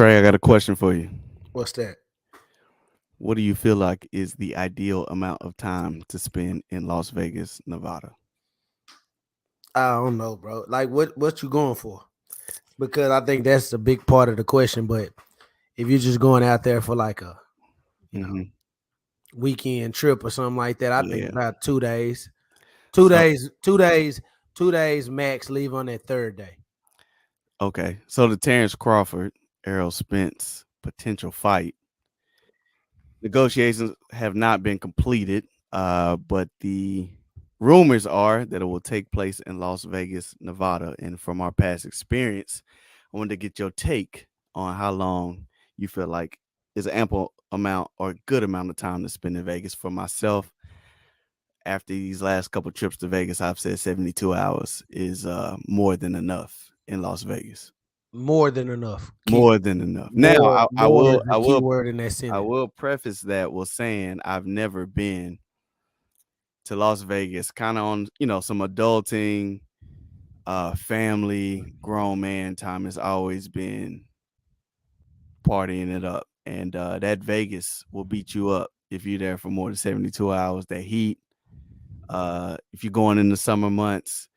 Trey, I got a question for you. What's that? What do you feel like is the ideal amount of time to spend in Las Vegas, Nevada? I don't know, bro. Like, what you going for? Because I think that's a big part of the question. But if you're just going out there for like a you know Hmm. weekend trip or something like that, I think Yeah. about 2 days. Two So, days, 2 days, 2 days max. Leave on that third day. okay. So the Terence Crawford, Errol Spence potential fight negotiations have not been completed, but the rumors are that it will take place in Las Vegas, Nevada. And from our past experience, I wanted to get your take on how long you feel like is an ample amount or a good amount of time to spend in Vegas. For myself, after these last couple trips to Vegas, I've said 72 hours is more than enough in Las Vegas. More than enough. More than enough. Now, I More will is I the key will word in that I sentence. will preface that with saying I've never been to Las Vegas, kind of on, some adulting, family, grown man time has always been partying it up. And that Vegas will beat you up if you're there for more than 72 hours. That heat, if you're going in the summer months,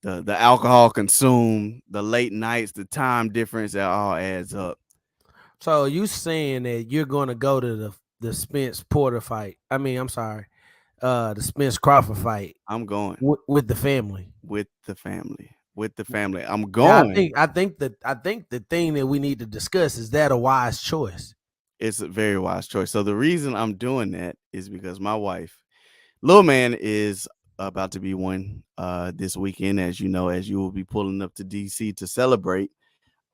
the alcohol consumed, the late nights, the time difference, that all adds up. So you saying that you're going to go to the Spence Porter fight? I mean, I'm sorry, the Spence Crawford fight I'm going with the family. with the family. With the family. I'm Yeah, going. I think the thing that we need to discuss is that a wise choice. It's a very wise choice. So the reason I'm doing that is because my wife, little man, is about to be one this weekend, as you know, as you will be pulling up to DC to celebrate.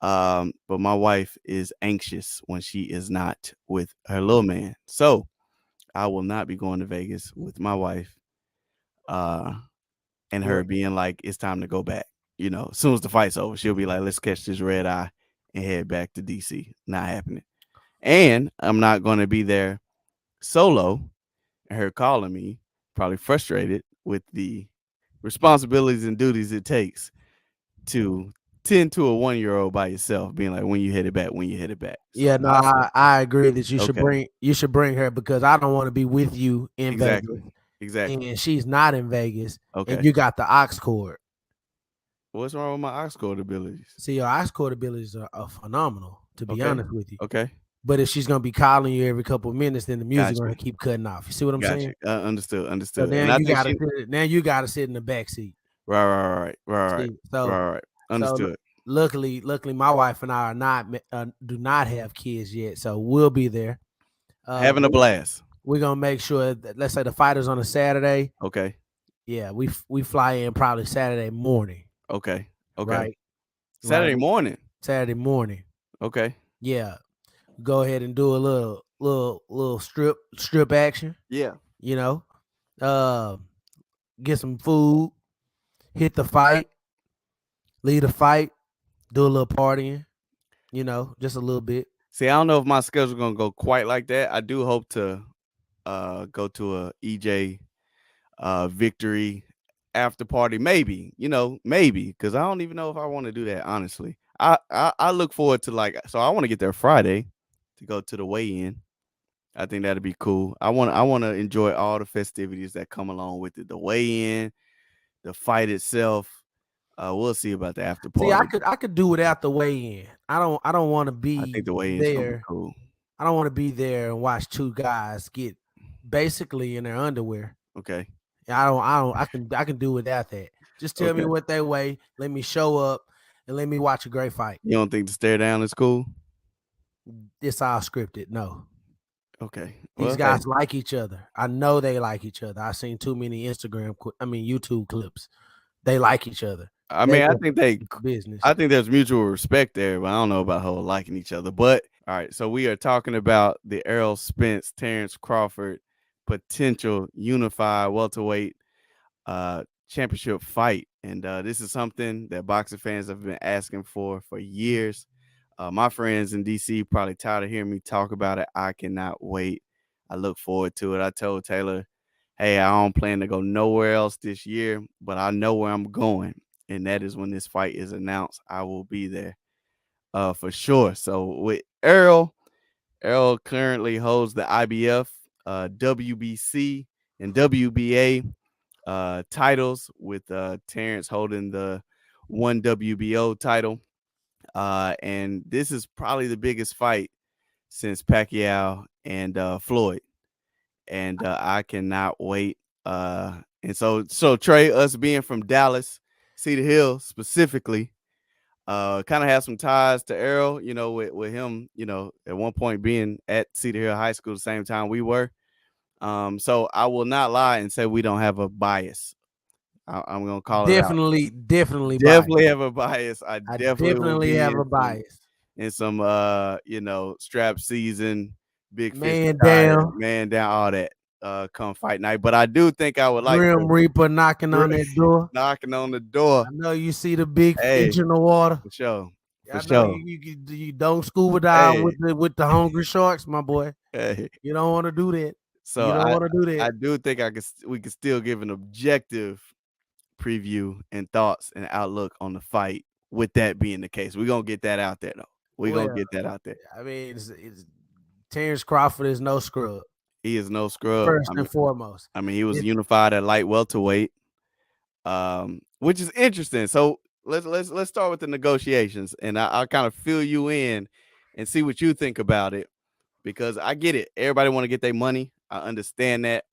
But my wife is anxious when she is not with her little man. So I will not be going to Vegas with my wife, uh, and her What? being like, it's time to go back. As soon as the fight's over, she'll be like, let's catch this red eye and head back to DC. Not happening. And I'm not going to be there solo, and her calling me, probably frustrated with the responsibilities and duties it takes to tend to a 1-year old by yourself, being like, when you headed back, when you headed back. So Yeah, no, I said, I agree that okay, you should bring her because I don't want to be with you in exactly, Vegas exactly. and she's not in Vegas and Okay. you got the ox cord. What's wrong with my ox cord abilities? See, your ox cord abilities are phenomenal, to be Okay. honest with you. Okay. But if she's gonna be calling you every couple of minutes, then the music Got gonna you. keep cutting off. You see what I'm Got saying? you. Understood. So Understood. And I think she, now you gotta sit in the back seat. right, right, right, right, right, See, so right, right. so Understood. luckily, my wife and I are not do not have kids yet, so we'll be there. Having a blast. We're gonna make sure that let's say the fight is on a Saturday. Okay. Yeah, we fly in probably Saturday morning, Okay. Okay. right? Right, Saturday morning. Saturday morning. Okay. Yeah, go ahead and do a little strip action. Yeah. You know, uh, get some food, hit the fight, lead the fight, do a little partying. Just a little bit. See, I don't know if my schedule's gonna go quite like that. I do hope to go to a EJ victory after party, maybe. Maybe because I don't even know if I want to do that. Honestly, I look forward to, like, so I want to get there Friday to go to the weigh-in. I think that'd be cool. I want to enjoy all the festivities that come along with it. The weigh-in, the fight itself. We'll see about the after See, party. I could do without the weigh in. I don't want to I be think the weigh-in is gonna be there. cool. I don't want to be there and watch two guys get basically in their underwear. Okay. I can do without that. Just tell me Okay. what they weigh. Let me show up and let me watch a great fight. You don't think the stare down is cool? It's all scripted. No. Okay. These Well, hey, guys like each other. I know they like each other. I've seen too many YouTube clips. They like each other. I They mean, I just think they business. I think there's mutual respect there, but I don't know about whole liking each other. But all right, so we are talking about the Errol Spence, Terence Crawford potential unified welterweight championship fight. And this is something that boxing fans have been asking for years. My friends in DC probably tired of hearing me talk about it. I cannot wait. I look forward to it. I told Taylor, hey, I don't plan to go nowhere else this year, but I know where I'm going. And that is when this fight is announced. I will be there for sure. So Errol. Errol currently holds the IBF, WBC, and WBA titles, with Terence holding the one WBO title. And this is probably the biggest fight since Pacquiao and Floyd. And I cannot wait. And so Trey, us being from Dallas, Cedar Hill specifically, kind of have some ties to Errol, with him, at one point being at Cedar Hill High School the same time we were. So I will not lie and say we don't have a bias. I'm gonna call it out. Definitely biased. Definitely have a bias. I I definitely will definitely be have a bias. in some strap season, big fist Man attire, down, man down, all that come fight night. But I do think I would like Grim to Reaper knocking on that door. knocking on the door. I know you see the big Hey, fish in the water. for sure. For I know sure. you don't scuba dive Hey, with the hungry sharks, my boy. hey. You don't want to do that. So You don't want to do I that. do think we could still give an objective preview and thoughts and outlook on the fight. With that being the case, we're gonna get that out there though. We're gonna Well, get that out there. I mean, Terence Crawford is no scrub. He is no scrub. First and foremost, He was unified at light welterweight, which is interesting. So let's start with the negotiations, and I'll kind of fill you in and see what you think about it, because I get it. Everybody want to get their money. I understand that.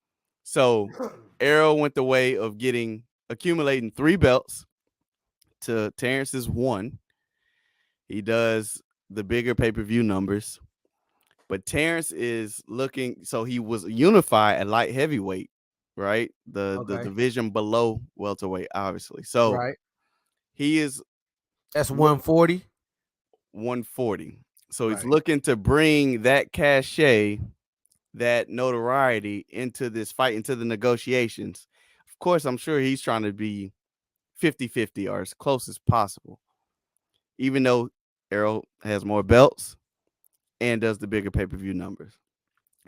So Errol went the way of accumulating 3 belts to Terrence's 1. He does the bigger pay-per-view numbers. But Terence is looking, so he was unified at light heavyweight, right? The division below welterweight, obviously. So right? he is That's 140. 140. So he's Right. looking to bring that cachet, that notoriety into this fight, into the negotiations. Of course, I'm sure he's trying to be 50-50 or as close as possible, even though Errol has more belts and does the bigger pay-per-view numbers.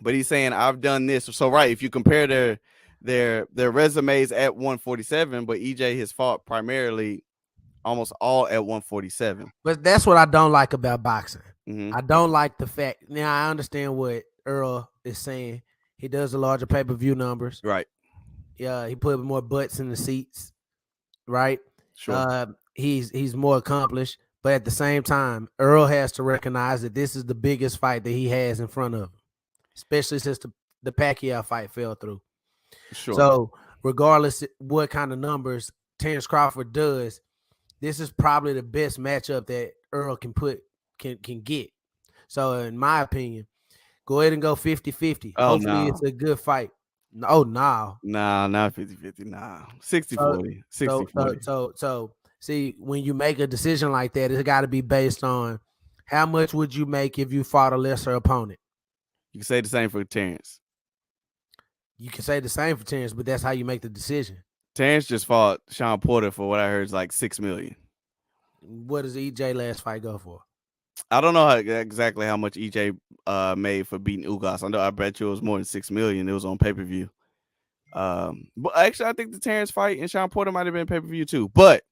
But he's saying, I've done this. So right, if you compare their resumes at 147, but EJ has fought primarily almost all at 147. But that's what I don't like about boxing. Mm-hmm. I don't like the fact. Now I understand what Earl is saying. He does the larger pay-per-view numbers. Right. Yeah, he put more butts in the seats. Right. Sure. He's more accomplished. But at the same time, Earl has to recognize that this is the biggest fight that he has in front of him, especially since the Pacquiao fight fell through. Sure. So regardless what kind of numbers Terence Crawford does, this is probably the best matchup that Earl can get. So in my opinion, go ahead and go 50-50. Hopefully it's a good fight. Oh, no. Nah, not 50-50. Nah. 60-40. 60-40. So see, when you make a decision like that, it's got to be based on how much would you make if you fought a lesser opponent. You can say the same for Terence. You can say the same for Terence, but that's how you make the decision. Terence just fought Sean Porter for what I heard is like $6 million. What does EJ last fight go for? I don't know exactly how much EJ made for beating Ugas. I bet you it was more than $6 million. It was on pay-per-view. But actually, I think the Terence fight and Sean Porter might have been pay-per-view too. But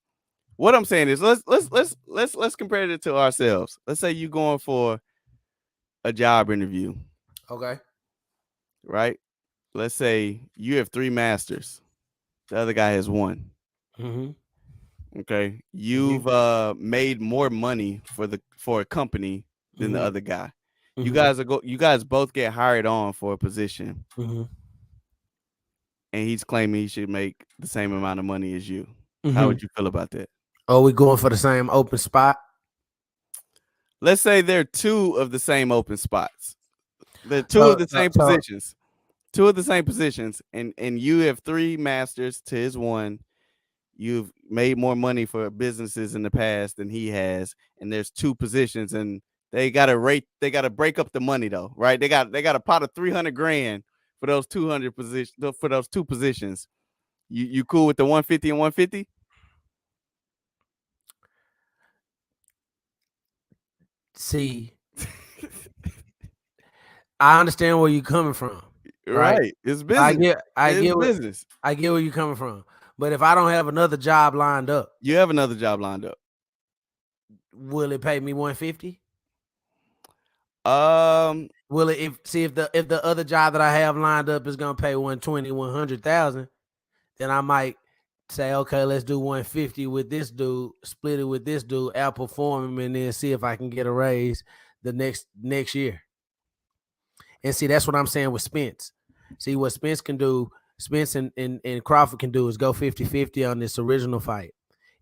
what I'm saying is, let's compare it to ourselves. Let's say you're going for a job interview. Okay. Right. Let's say you have 3 masters. The other guy has 1. Mm-hmm. Okay. You've made more money for a company than the other guy. Mm-hmm. You guys both get hired on for a position. Mm-hmm. And he's claiming he should make the same amount of money as you. Mm-hmm. How would you feel about that? Are we going for the same open spot? Let's say there are 2 of the same open spots. They're 2 of the same positions. 2 of the same positions, and you have 3 masters to his 1. You've made more money for businesses in the past than he has, and there's 2 positions, and they gotta break up the money though, right? They got a pot of $300,000 for those 2 positions. You cool with the 150 and 150? See, I understand where you're coming from. Right. It's business. I get business. I get where you're coming from. But if I don't have another job lined up, you have another job lined up. Will it pay me 150? Will it if the other job that I have lined up is gonna pay 120, 100,000, then I might say, okay, let's do 150 with this dude, split it with this dude, outperform him, and then see if I can get a raise the next year. And see, that's what I'm saying with Spence. See what Spence can do, Spence and Crawford can do is go 50-50 on this original fight.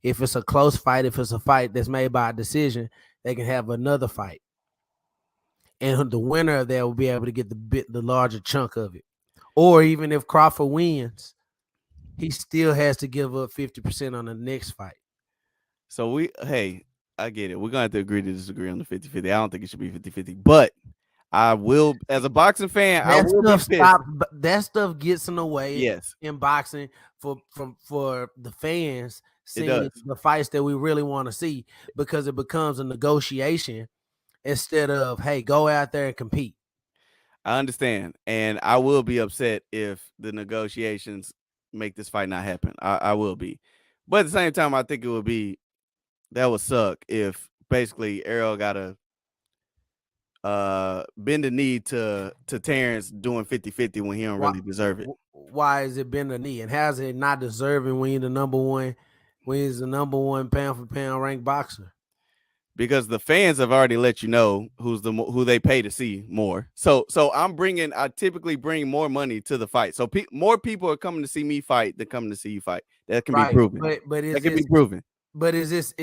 If it's a close fight, if it's a fight that's made by a decision, they can have another fight. And the winner of that will be able to get the larger chunk of it. Or even if Crawford wins, he still has to give up 50% on the next fight. So I get it. We're gonna have to agree to disagree on the 50-50. I don't think it should be 50-50, but I will, as a boxing fan, I will be pissed. That stuff gets in the way. Yes, in boxing for the fans it seeing does. the fights that we really want to see, because it becomes a negotiation instead of, hey, go out there and compete. I understand, and I will be upset if the negotiations make this fight not happen. I will be, but at the same time, I think that would suck if basically Errol got to bend the knee to Terence doing 50-50 when he don't really deserve it. Why is it bend the knee, and how's it not deserving when you're the number one pound for pound ranked boxer? Because the fans have already let you know who they pay to see more. So I typically bring more money to the fight. So more people are coming to see me fight than coming to see you fight. That can be proven. That can be proven. But is this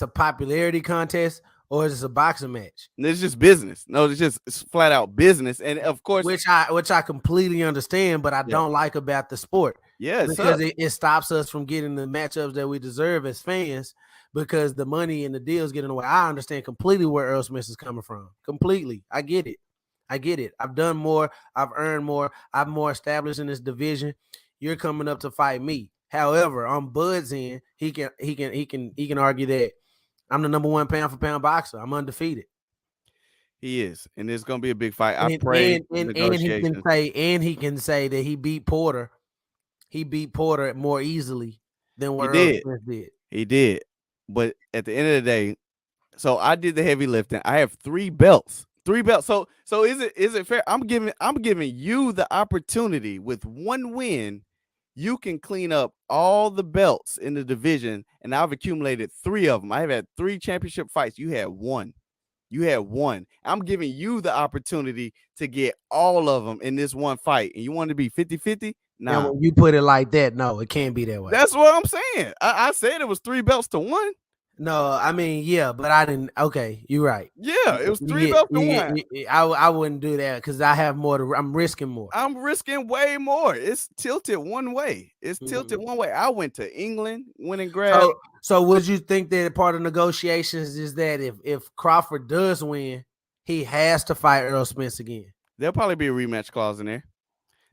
a popularity contest, or is this a boxing match? It's just business. No, it's flat out business. And of course, which I completely understand, but I don't like about the sport. Yeah, because it stops us from getting the matchups that we deserve as fans, because the money and the deals get in the way. I understand completely where Errol Spence is coming from. Completely. I get it. I've done more. I've earned more. I'm more established in this division. You're coming up to fight me. However, on Bud's end, he can argue that I'm the number one pound for pound boxer. I'm undefeated. He is, and it's gonna be a big fight. I pray. And he can say that he beat Porter. He beat Porter more easily than what Errol Spence did. He did. But at the end of the day, so I did the heavy lifting. I have 3 belts. 3 belts. So is it fair? I'm giving you the opportunity with 1 win. You can clean up all the belts in the division, and I've accumulated 3 of them. I have had 3 championship fights. You had 1. I'm giving you the opportunity to get all of them in this one fight. And you want to be 50-50? Nah. Now, when you put it like that, no, it can't be that way. That's what I'm saying. I said it was 3 belts to 1. No, I mean, yeah, but I didn't. Okay, you're right. Yeah, it was 3 belts to 1. I wouldn't do that because I have more. I'm risking more. I'm risking way more. It's tilted one way. I went to England, went and grabbed. So would you think that part of negotiations is that if Crawford does win, he has to fight Errol Spence again? There'll probably be a rematch clause in there.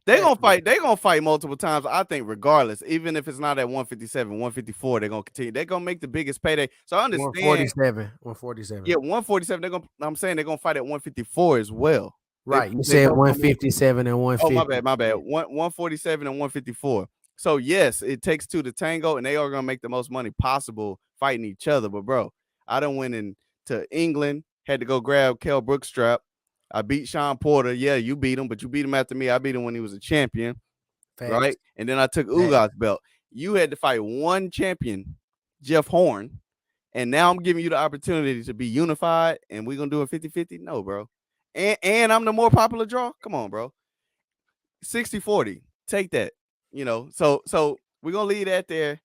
They're gonna fight multiple times, I think, regardless. Even if it's not at 157, 154, they're gonna continue. They're gonna make the biggest payday. So I understand 147. Yeah, 147. I'm saying they're gonna fight at 154 as well. Right. You said 157 and 150. Oh, my bad. 147 and 154. So yes, it takes 2 to tango, and they are gonna make the most money possible fighting each other. But bro, I done went into England, had to go grab Kell Brookstrap. I beat Sean Porter. Yeah, you beat him, but you beat him after me. I beat him when he was a champion. Facts. Right? And then I took Ugot's belt. You had to fight 1 champion, Jeff Horn, and now I'm giving you the opportunity to be unified, and we're going to do a 50-50? No, bro. And I'm the more popular draw? Come on, bro. 60-40. Take that. So we're going to leave that there.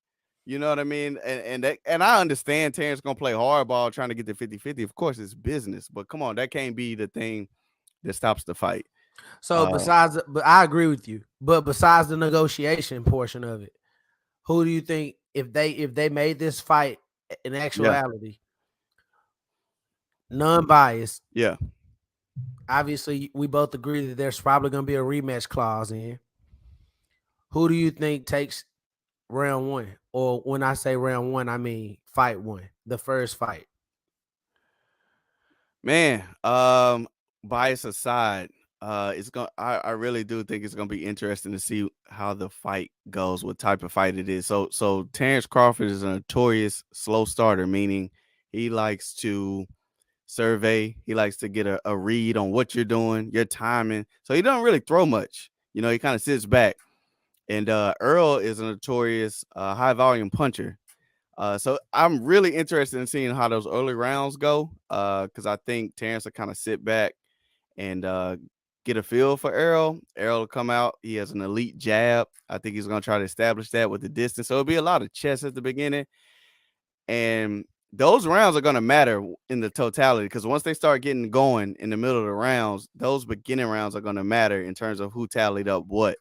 You know what I mean? And I understand Terence going to play hardball trying to get the 50-50. Of course, it's business. But come on, that can't be the thing that stops the fight. So but I agree with you. But besides the negotiation portion of it, who do you think, if they made this fight in actuality, non-biased? Yeah. Obviously, we both agree that there's probably going to be a rematch clause in. Who do you think takes round 1? Or when I say round 1, I mean fight 1, the first fight. Man, bias aside, I really do think it's gonna be interesting to see how the fight goes, what type of fight it is. So Terence Crawford is a notorious slow starter, meaning he likes to survey. He likes to get a read on what you're doing, your timing. So he doesn't really throw much. He kind of sits back. And Earl is a notorious high volume puncher. So I'm really interested in seeing how those early rounds go, because I think Terrence will kind of sit back and get a feel for Errol. Errol will come out. He has an elite jab. I think he's going to try to establish that with the distance. So it'll be a lot of chess at the beginning. And those rounds are going to matter in the totality, because once they start getting going in the middle of the rounds, those beginning rounds are going to matter in terms of who tallied up what.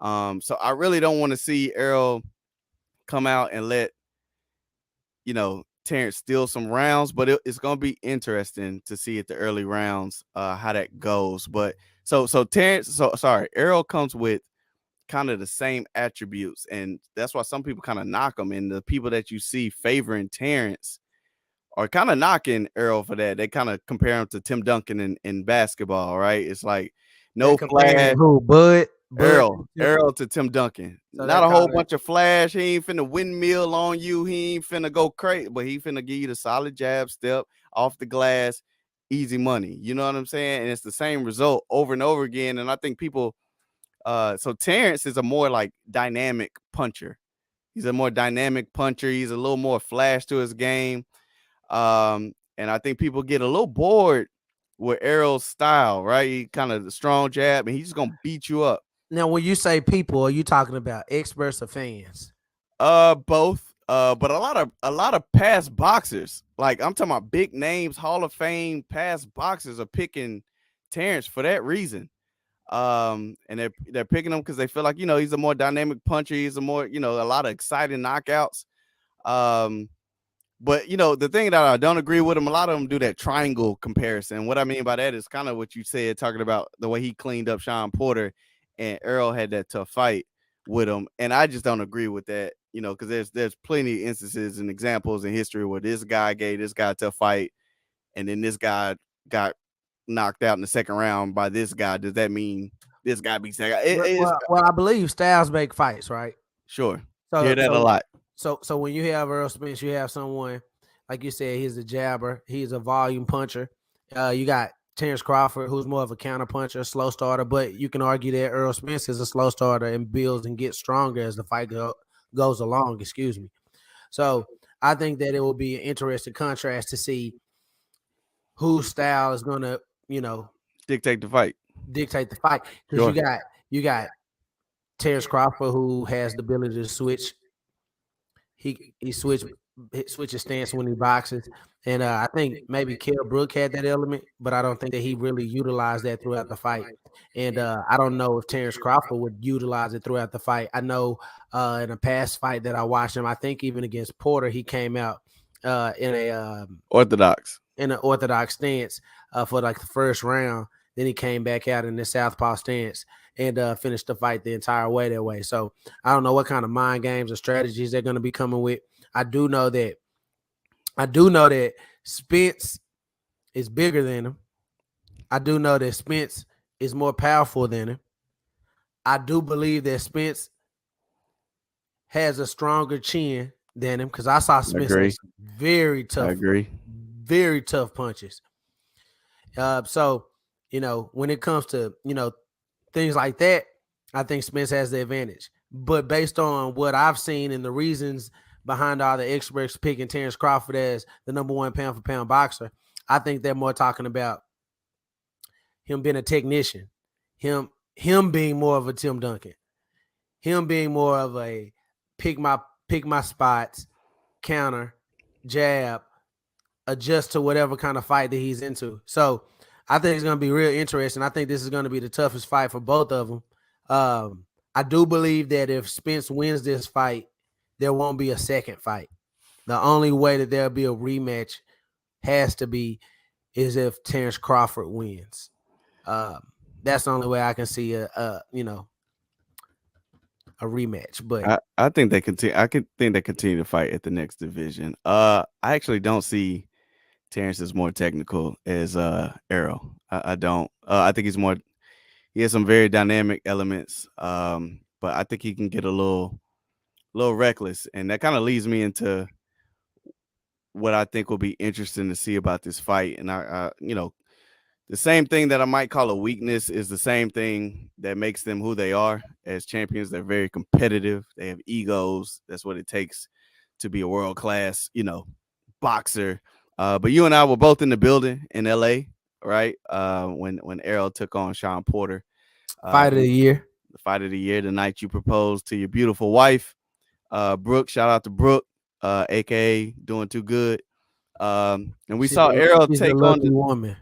So I really don't want to see Errol come out and let Terrence steal some rounds, but it's gonna be interesting to see at the early rounds how that goes. But so Terrence, Errol comes with kind of the same attributes, and that's why some people kind of knock him. And the people that you see favoring Terrence are kind of knocking Errol for that. They kind of compare him to Tim Duncan in basketball, right? It's like They no comparing flash. who? Bud. Errol to Tim Duncan. So Not that a whole kind of bunch of flash. He ain't finna windmill on you. He ain't finna go crazy, but he finna give you the solid jab step off the glass, easy money. You know what I'm saying? And it's the same result over and over again. And I think people, so Terrence is a more like dynamic puncher. He's a more dynamic puncher. He's a little more flash to his game. And I think people get a little bored with Errol's style, right? He kind of the strong jab, and he's just gonna beat you up. Now, when you say people, are you talking about experts or fans? Both. But a lot of past boxers, like I'm talking about big names, Hall of Fame past boxers, are picking Terrence for that reason. And they're picking him because they feel like he's a more dynamic puncher. He's a more a lot of exciting knockouts. Um, but the thing that I don't agree with him, a lot of them do that triangle comparison. What I mean by that is kind of what you said, talking about the way he cleaned up Sean Porter, and Errol had that tough fight with him, and I just don't agree with that. Because there's plenty of instances and examples in history where this guy gave this guy a tough fight, and then this guy got knocked out in the second round by this guy. Does that mean this guy beats that guy? Well, I believe styles make fights, right? Sure. So, Hear that a lot. So when you have Errol Spence, you have someone like you said, he's a jabber, he's a volume puncher. You got Terence Crawford, who's more of a counter puncher, slow starter, but you can argue that Errol Spence is a slow starter and builds and gets stronger as the fight goes along. Excuse me. So I think that it will be an interesting contrast to see whose style is going to, Dictate the fight. Dictate the fight, because Sure. you got Terence Crawford, who has the ability to switch. He switches stance when he boxes, and I think maybe Kell Brook had that element, but I don't think that he really utilized that throughout the fight. And I don't know if Terence Crawford would utilize it throughout the fight. I know in a past fight that I watched him, I think even against Porter, he came out in Orthodox an orthodox stance for like the first round. Then he came back out in the southpaw stance and finished the fight the entire way that way. So I don't know what kind of mind games or strategies they're going to be coming with. I do know that Spence is bigger than him. I do know that Spence is more powerful than him. I do believe that Spence has a stronger chin than him, because I saw Spence have very tough punches. So, when it comes to, things like that, I think Spence has the advantage. But based on what I've seen and the reasons behind all the experts picking Terence Crawford as the number one pound for pound boxer, I think they're more talking about him being a technician, him being more of a Tim Duncan, him being more of a pick my spots, counter, jab, adjust to whatever kind of fight that he's into. So I think it's going to be real interesting. I think this is going to be the toughest fight for both of them. I do believe that if Spence wins this fight, there won't be a second fight. The only way that there'll be a rematch has to be is if Terence Crawford wins. That's the only way I can see a rematch. But I think they continue. I think they continue to fight at the next division. I actually don't see Terrence is more technical as Errol. I don't. I think he's more. He has some very dynamic elements, but I think he can get a little reckless, and that kind of leads me into what I think will be interesting to see about this fight. And the same thing that I might call a weakness is the same thing that makes them who they are as champions. They're very competitive. They have egos. That's what it takes to be a world class, boxer. But you and I were both in the building in LA, right? When Errol took on Sean Porter. Fight of the year. The fight of the year, the night you proposed to your beautiful wife. Brooke, shout out to Brooke, aka Doing Too Good. And we saw Errol She's a take on lucky woman.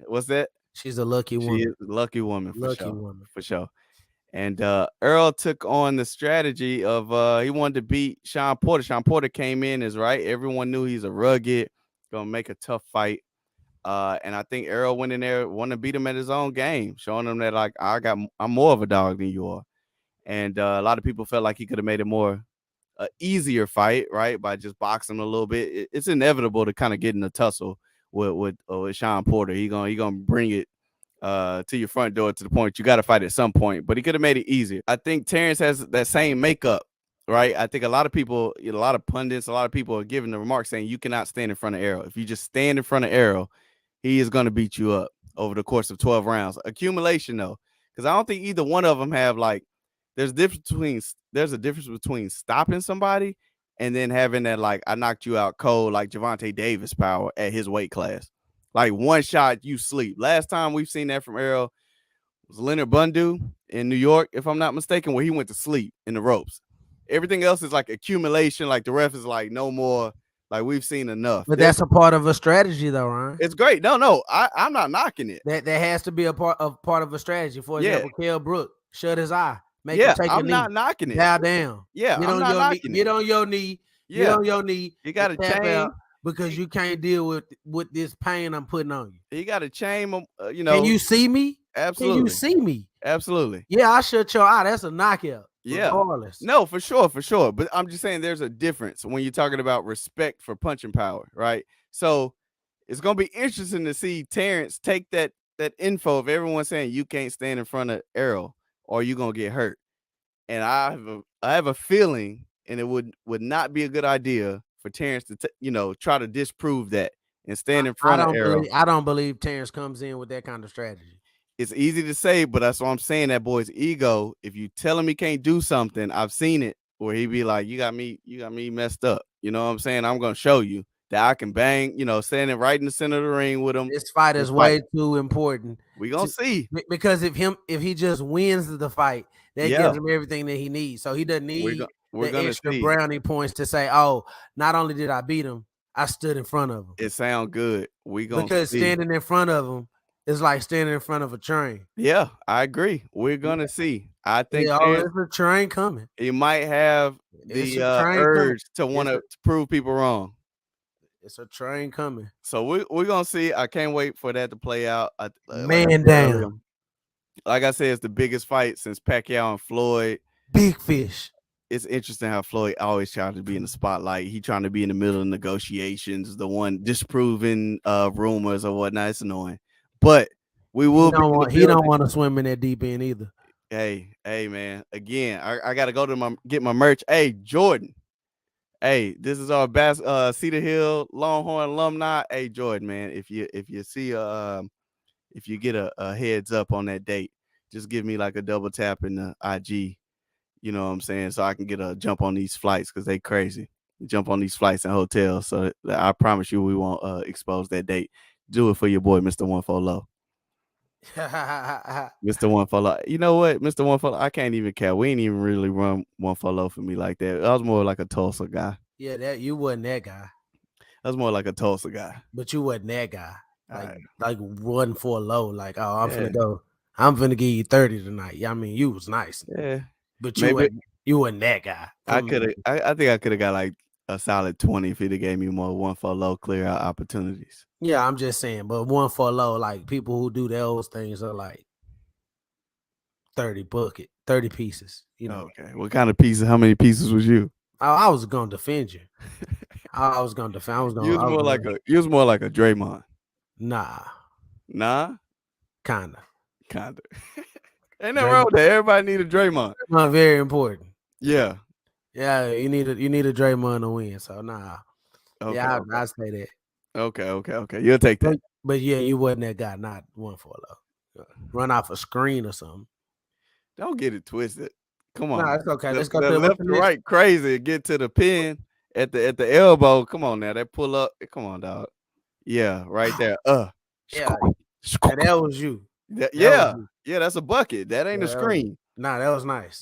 what's that? She's a lucky She woman. is a lucky woman for Lucky sure. woman. For sure. And Errol took on the strategy of he wanted to beat Sean Porter. Sean Porter came in as right. Everyone knew he's a rugged, gonna make a tough fight. And I think Errol went in there, wanted to beat him at his own game, showing him that like I'm more of a dog than you are. And a lot of people felt like he could have made it more easier fight, right? By just boxing a little bit. It's inevitable to kind of get in a tussle with Sean Porter. He gonna bring it to your front door to the point you got to fight at some point. But he could have made it easier. I think Terence has that same makeup, right? I think a lot of people, a lot of pundits, a lot of people are giving the remark saying you cannot stand in front of Errol. If you just stand in front of Errol, he is going to beat you up over the course of 12 rounds. Accumulation though, because I don't think either one of them have like there's a difference between stopping somebody and then having that like I knocked you out cold like Gervonta Davis power at his weight class. Like one shot, you sleep. Last time we've seen that from Errol was Leonard Bundu in New York, if I'm not mistaken, where he went to sleep in the ropes. Everything else is like accumulation. Like the ref is like no more. Like we've seen enough. But that's a part of a strategy, though, Ryan. It's great. No, I'm not knocking it. That has to be a part of a strategy. For example, Kell Brook shut his eye, make him take a knee. I'm not knocking it. Bow down. Yeah, I'm not knocking it. Get on your knee. Yeah. Get on your knee. You got to chain because you can't deal with this pain I'm putting on you. You got to chain them. Can you see me? Absolutely. Can you see me? Absolutely. Yeah, I shut your eye. That's a knockout. Yeah. Regardless. No, for sure. But I'm just saying there's a difference when you're talking about respect for punching power, right? So it's gonna be interesting to see Terence take that info of everyone saying you can't stand in front of Errol or you're gonna get hurt. And I have a feeling, and it would not be a good idea for Terence to try to disprove that and stand in front of Errol. I don't believe Terence comes in with that kind of strategy. It's easy to say, but that's what I'm saying. That boy's ego. If you tell him he can't do something, I've seen it where he be like, "You got me messed up." You know what I'm saying? I'm gonna show you that I can bang. Standing right in the center of the ring with him. This fight is way too important. We gonna see because if he just wins the fight, that gives him everything that he needs. So he doesn't need the extra brownie points to say, "Oh, not only did I beat him, I stood in front of him." It sounds good. Because standing in front of him is like standing in front of a train. Yeah, I agree. We're gonna see. I think there's a train coming. He might have the urge to want to prove people wrong. It's a train coming. So we're gonna see. I can't wait for that to play out. Man down. Like I said, it's the biggest fight since Pacquiao and Floyd. Big fish. It's interesting how Floyd always tries to be in the spotlight. He trying to be in the middle of negotiations, the one disproving rumors or whatnot. It's annoying. But we will. He don't want to swim in that deep end either. Hey, man. Again, I got to go to get my merch. Hey, Jordan. Hey, this is our Cedar Hill Longhorn alumni. Hey, Jordan, man. If you see if you get a heads up on that date, just give me like a double tap in the IG. You know what I'm saying? So I can get a jump on these flights because they crazy. Jump on these flights and hotels. So I promise you we won't expose that date. Do it for your boy, Mr. 140. Mr. 140. You know what, Mr. 140? I can't even care. We ain't even really run 140 for me like that. I was more like a Tulsa guy. Yeah, you wasn't that guy. I was more like a Tulsa guy. But you wasn't that guy. Like 140. Like, oh, I'm finna go. I'm finna give you 30 tonight. Yeah, I mean, you was nice. Yeah. But you wasn't that guy. I think I could have got like a solid 20 if he'd have gave me more 140 clear out opportunities. Yeah, I'm just saying, but 140, like people who do those things are like 30 pieces. You know. Okay. What kind of pieces? How many pieces was you? I was gonna defend you. I was gonna defend. You was more like a Draymond. Nah. Kinda. Ain't nothing wrong with that. Everybody need a Draymond. Not very important. Yeah. Yeah, you need a Draymond to win. So nah. Okay, Yeah, okay, I say that. okay. You'll take that. But yeah, you wasn't that guy. Not one for low. Run off a screen or something. Don't get it twisted. Come No, on, it's okay. Let's go the to what's left the to next. right crazy and get to the pin at the elbow. Come on now, that pull up. Come on, dog. Yeah, right there. Yeah, that was you. That was Yeah, you. yeah. That's a bucket. That ain't a Yeah, screen. nah, that was nice.